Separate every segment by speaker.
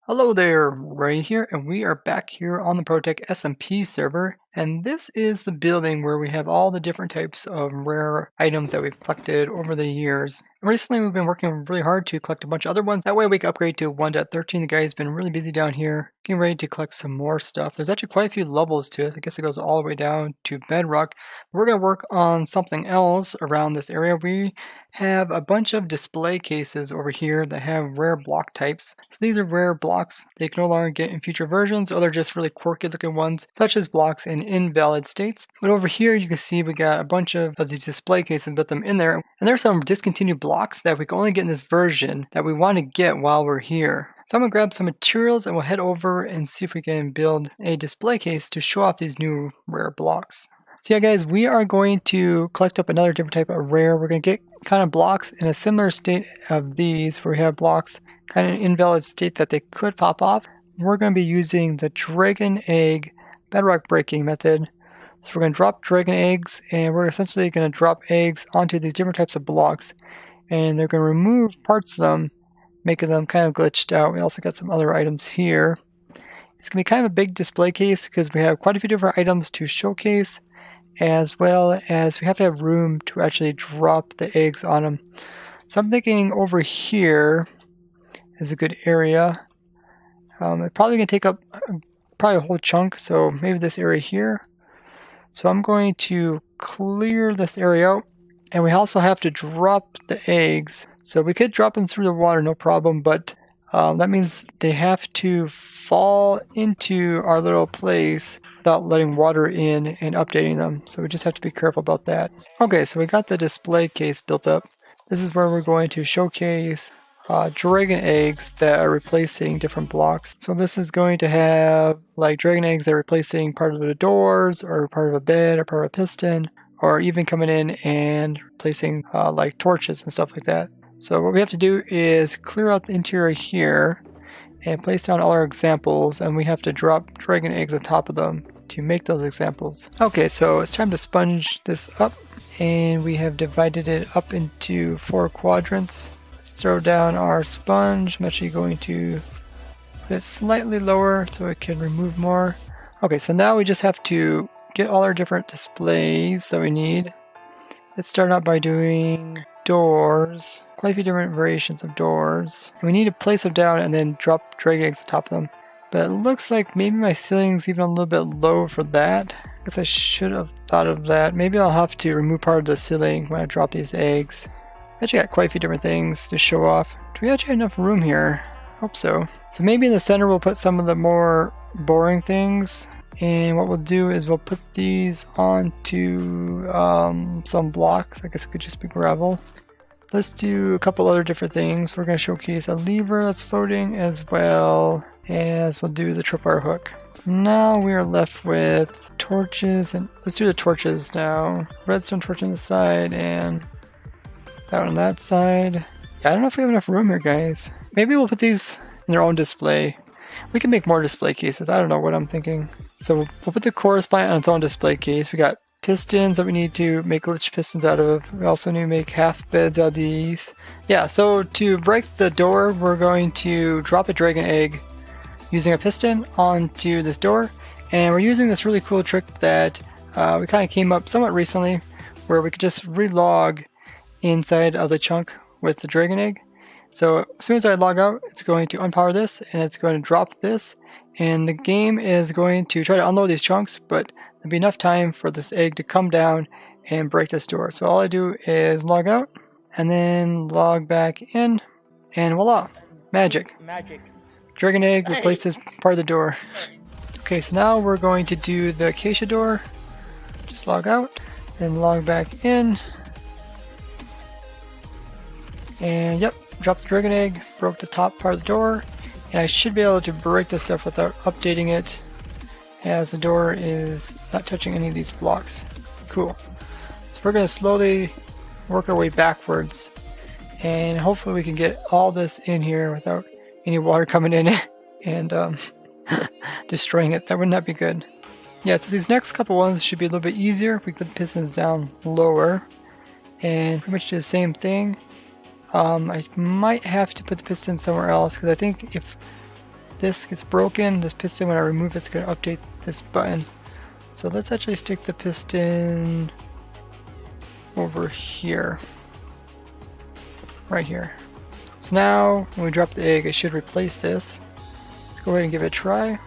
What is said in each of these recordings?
Speaker 1: Hello there, Ray here, and we are back here on the ProtoTech SMP server, and this is the building where we have all the different types of rare items that we've collected over the years. And recently we've been working really hard to collect a bunch of other ones, that way we can upgrade to 1.13. The guy's been really busy down here, getting ready to collect some more stuff. There's actually quite a few levels to it. I guess it goes all the way down to bedrock. We're going to work on something else around this area. We have a bunch of display cases over here that have rare block types. So these are rare blocks they can no longer get in future versions, or they're just really quirky looking ones, such as blocks in invalid states. But over here you can see we got a bunch of these display cases with them in there, and there's some discontinued blocks that we can only get in this version that we want to get while we're here. So I'm going to grab some materials and we'll head over and see if we can build a display case to show off these new rare blocks. So yeah guys, we are going to collect up another different type of rare. We're going to get kind of blocks in a similar state of these, where we have blocks kind of in invalid state that they could pop off. We're going to be using the dragon egg bedrock breaking method. So we're going to drop dragon eggs, and we're essentially going to drop eggs onto these different types of blocks, and they're going to remove parts of them, making them kind of glitched out. We also got some other items here. It's going to be kind of a big display case because we have quite a few different items to showcase, as well as we have to have room to actually drop the eggs on them. So I'm thinking over here is a good area. It's probably going to take up probably a whole chunk, so maybe this area here. So I'm going to clear this area out, and we also have to drop the eggs. So we could drop them through the water, no problem, but that means they have to fall into our little place without letting water in and updating them. So we just have to be careful about that. Okay, so we got the display case built up. This is where we're going to showcase dragon eggs that are replacing different blocks. So this is going to have like dragon eggs that are replacing part of the doors, or part of a bed, or part of a piston, or even coming in and replacing like torches and stuff like that. So what we have to do is clear out the interior here and place down all our examples, and we have to drop dragon eggs on top of them to make those examples. Okay, so it's time to sponge this up, and we have divided it up into 4 quadrants. Let's throw down our sponge. I'm actually going to put it slightly lower so it can remove more. Okay, so now we just have to get all our different displays that we need. Let's start out by doing doors. Quite a few different variations of doors. And we need to place them down and then drop dragon eggs on top of them. But it looks like maybe my ceiling's even a little bit low for that. I guess I should have thought of that. Maybe I'll have to remove part of the ceiling when I drop these eggs. I actually got quite a few different things to show off. Do we actually have enough room here? Hope so. So maybe in the center we'll put some of the more boring things. And what we'll do is we'll put these onto some blocks. I guess it could just be gravel. So let's do a couple other different things. We're going to showcase a lever that's floating, as well as we'll do the tripwire hook. Now we are left with torches, and let's do the torches now. Redstone torch on the side and that one on that side. Yeah, I don't know if we have enough room here, guys. Maybe we'll put these in their own display. We can make more display cases. I don't know what I'm thinking. So we'll put the chorus plant on its own display case. We got pistons that we need to make glitch pistons out of. We also need to make half beds out of these. Yeah, so to break the door, we're going to drop a dragon egg using a piston onto this door. And we're using this really cool trick that we kind of came up somewhat recently, where we could just relog inside of the chunk with the dragon egg. So as soon as I log out, it's going to unpower this, and it's going to drop this, and the game is going to try to unload these chunks, but there'll be enough time for this egg to come down and break this door. So all I do is log out and then log back in, and voila, magic. Dragon egg replaces part of the door. Okay, so now we're going to do the acacia door. Just log out, then log back in, and yep. Dropped the dragon egg, broke the top part of the door, and I should be able to break this stuff without updating it, as the door is not touching any of these blocks. Cool. So we're going to slowly work our way backwards, and hopefully we can get all this in here without any water coming in and destroying it. That would not be good. Yeah, so these next couple ones should be a little bit easier. We put the pistons down lower, and pretty much do the same thing. I might have to put the piston somewhere else, because I think if this gets broken, this piston, when I remove it, it's going to update this button. So let's actually stick the piston over here. Right here. So now, when we drop the egg, it should replace this. Let's go ahead and give it a try. A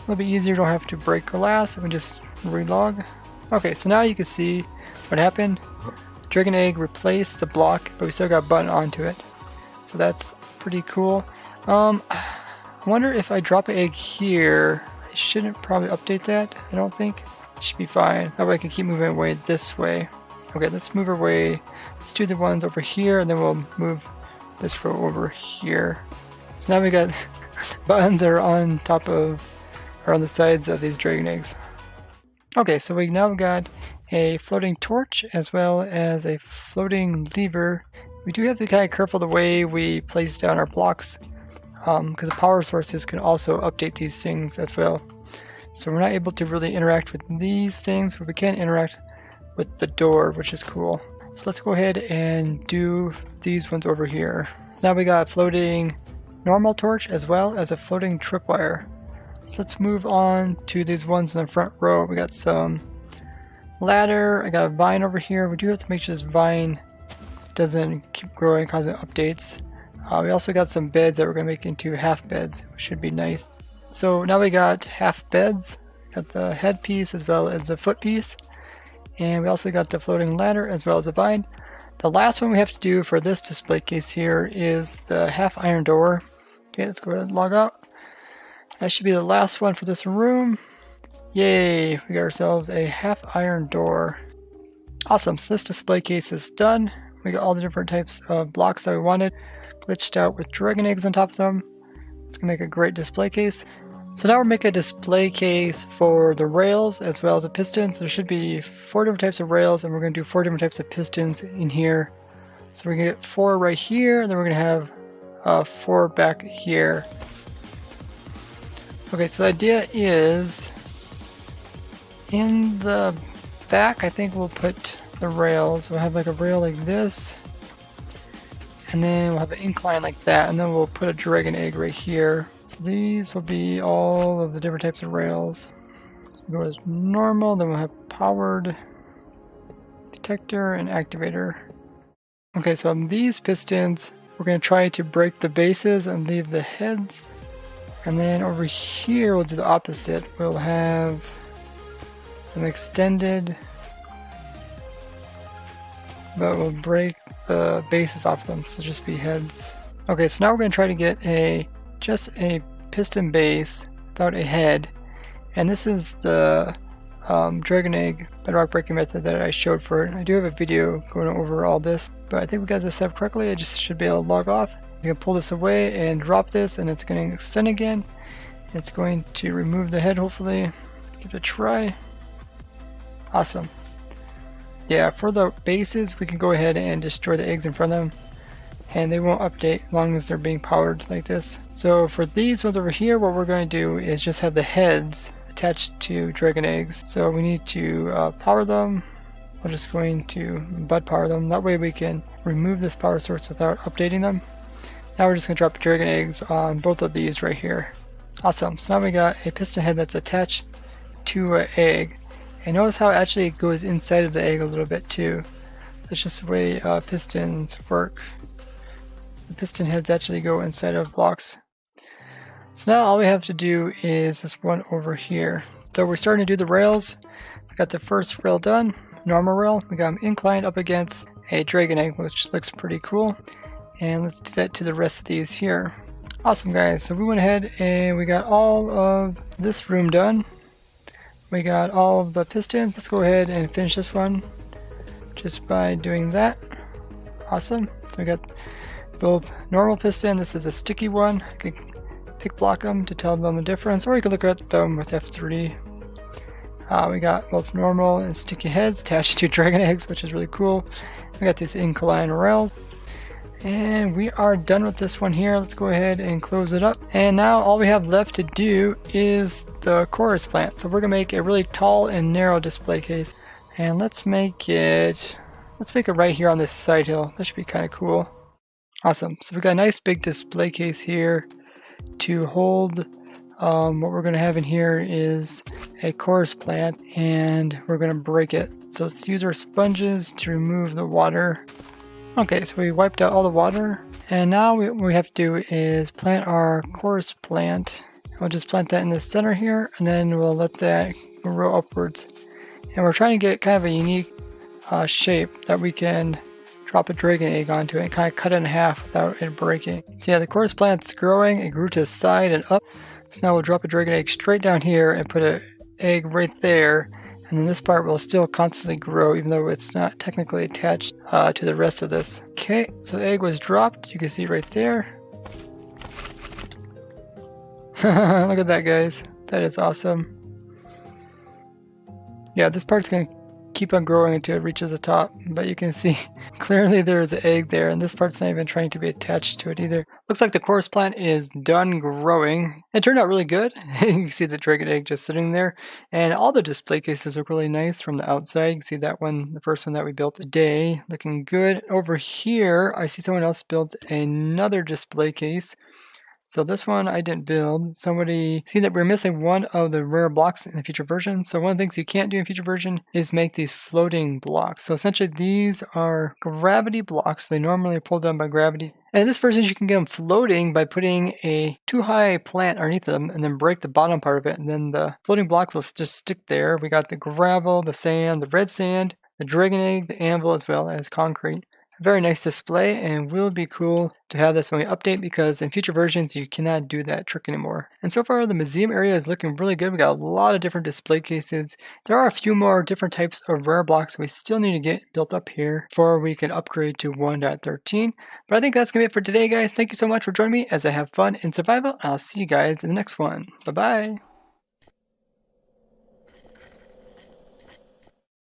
Speaker 1: little bit easier, don't have to break glass, and we just relog. Okay, so now you can see what happened. Dragon egg replaced the block, but we still got a button onto it. So that's pretty cool. I wonder if I drop an egg here, I shouldn't probably update that, I don't think. It should be fine. That way I can keep moving away this way. Okay, let's move away. Let's do the ones over here, and then we'll move this row over here. So now we got buttons that are on top of, or on the sides of these dragon eggs. Okay, so we now got a floating torch as well as a floating lever. We do have to be kind of careful the way we place down our blocks, because the power sources can also update these things as well. So we're not able to really interact with these things, but we can interact with the door, which is cool. So let's go ahead and do these ones over here. So now we got a floating normal torch as well as a floating tripwire. So let's move on to these ones in the front row. We got some ladder, I got a vine over here. We do have to make sure this vine doesn't keep growing, causing updates. We also got some beds that we're going to make into half beds, which should be nice. So now we got half beds, got the head piece as well as the foot piece, and we also got the floating ladder as well as a vine. The last one we have to do for this display case here is the half iron door. Okay, let's go ahead and log out. That should be the last one for this room. Yay, we got ourselves a half iron door. Awesome, so this display case is done. We got all the different types of blocks that we wanted, glitched out with dragon eggs on top of them. It's gonna make a great display case. So now we're making a display case for the rails as well as the pistons. There should be 4 different types of rails, and we're gonna do 4 different types of pistons in here. So we're gonna get 4 right here, and then we're gonna have 4 back here. Okay, so the idea is in the back, I think we'll put the rails. We'll have like a rail like this, and then we'll have an incline like that, and then we'll put a dragon egg right here. So these will be all of the different types of rails. So we'll go as normal, then we'll have powered, detector, and activator. Okay, so on these pistons, we're going to try to break the bases and leave the heads. And then over here, we'll do the opposite. We'll have them extended, but we'll break the bases off them, so just be heads. Okay, so now we're going to try to get just a piston base without a head. And this is the dragon egg bedrock breaking method that I showed for it. I do have a video going over all this, but I think we got this set up correctly. I just should be able to log off. I'm going to pull this away and drop this, and it's going to extend again. It's going to remove the head, hopefully. Let's give it a try. Awesome. Yeah, for the bases, we can go ahead and destroy the eggs in front of them, and they won't update as long as they're being powered like this. So for these ones over here, what we're going to do is just have the heads attached to dragon eggs. So we need to power them. We're just going to bud power them. That way we can remove this power source without updating them. Now we're just going to drop dragon eggs on both of these right here. Awesome. So now we got a piston head that's attached to an egg. And notice how actually it goes inside of the egg a little bit too. That's just the way pistons work. The piston heads actually go inside of blocks. So now all we have to do is this one over here. So we're starting to do the rails. We got the first rail done, normal rail. We got them inclined up against a dragon egg, which looks pretty cool. And let's do that to the rest of these here. Awesome, guys. So we went ahead and we got all of this room done. We got all of the pistons. Let's go ahead and finish this one just by doing that. Awesome. So we got both normal piston. This is a sticky one. I could pick block them to tell them the difference, or you could look at them with F3. We got both normal and sticky heads attached to dragon eggs, which is really cool. We got these incline rails. And we are done with this one here. Let's go ahead and close it up. And now all we have left to do is the chorus plant. So we're gonna make a really tall and narrow display case. And let's make it right here on this side hill. That should be kind of cool. Awesome. So we got a nice big display case here to hold. What we're going to have in here is a chorus plant, and we're going to break it. So let's use our sponges to remove the water. Okay, so we wiped out all the water, and now what we have to do is plant our chorus plant. We'll just plant that in the center here, and then we'll let that grow upwards. And we're trying to get kind of a unique shape that we can drop a dragon egg onto it and kind of cut it in half without it breaking. So yeah, the chorus plant's growing. It grew to the side and up. So now we'll drop a dragon egg straight down here and put an egg right there. And then this part will still constantly grow even though it's not technically attached to the rest of this. Okay, so the egg was dropped. You can see right there. Look at that, guys. That is awesome. Yeah, this part's going to keep on growing until it reaches the top, but you can see clearly there's an egg there, and this part's not even trying to be attached to it either. Looks like the chorus plant is done growing. It turned out really good. You can see the dragon egg just sitting there, and all the display cases are really nice from the outside. You can see that one, the first one that we built today, looking good. Over here, I see someone else built another display case. So this one I didn't build. Somebody see that we're missing one of the rare blocks in the future version. So one of the things you can't do in future version is make these floating blocks. So essentially these are gravity blocks. They normally are pulled down by gravity. And in this version you can get them floating by putting a too high plant underneath them and then break the bottom part of it. And then the floating block will just stick there. We got the gravel, the sand, the red sand, the dragon egg, the anvil, as well as concrete. Very nice display, and will be cool to have this when we update because in future versions you cannot do that trick anymore. And so far the museum area is looking really good. We got a lot of different display cases. There are a few more different types of rare blocks we still need to get built up here before we can upgrade to 1.13. But I think that's going to be it for today, guys. Thank you so much for joining me as I have fun in survival. I'll see you guys in the next one. Bye-bye.